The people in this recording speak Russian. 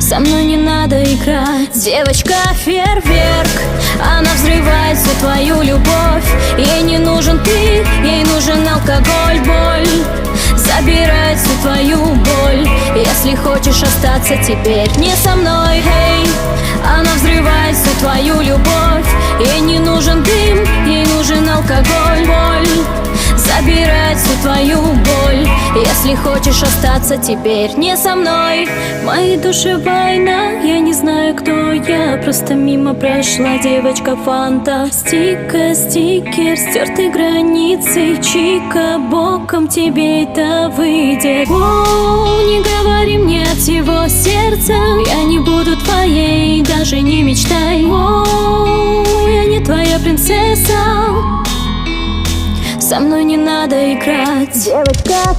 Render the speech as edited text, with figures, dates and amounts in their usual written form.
Со мной не надо играть. Девочка фейерверк, она взрывает всю твою любовь. Ей не нужен ты, ей нужен алкоголь, боль. Забирает всю твою боль. Если хочешь остаться теперь не со мной, эй. Она взрывает всю твою любовь. Ей не нужен дым, ей нужен алкоголь, боль. Забирает всю твою боль. Если хочешь остаться теперь не со мной. В моей душе война, я не знаю, кто я. Просто мимо прошла девочка фантастика. Стикер стертой границей, чика. Боком тебе это выйдет. Воу, не говори мне от всего сердца. Я не буду твоей, даже не мечтай. Воу, я не твоя принцесса. Со мной не надо играть. Девочка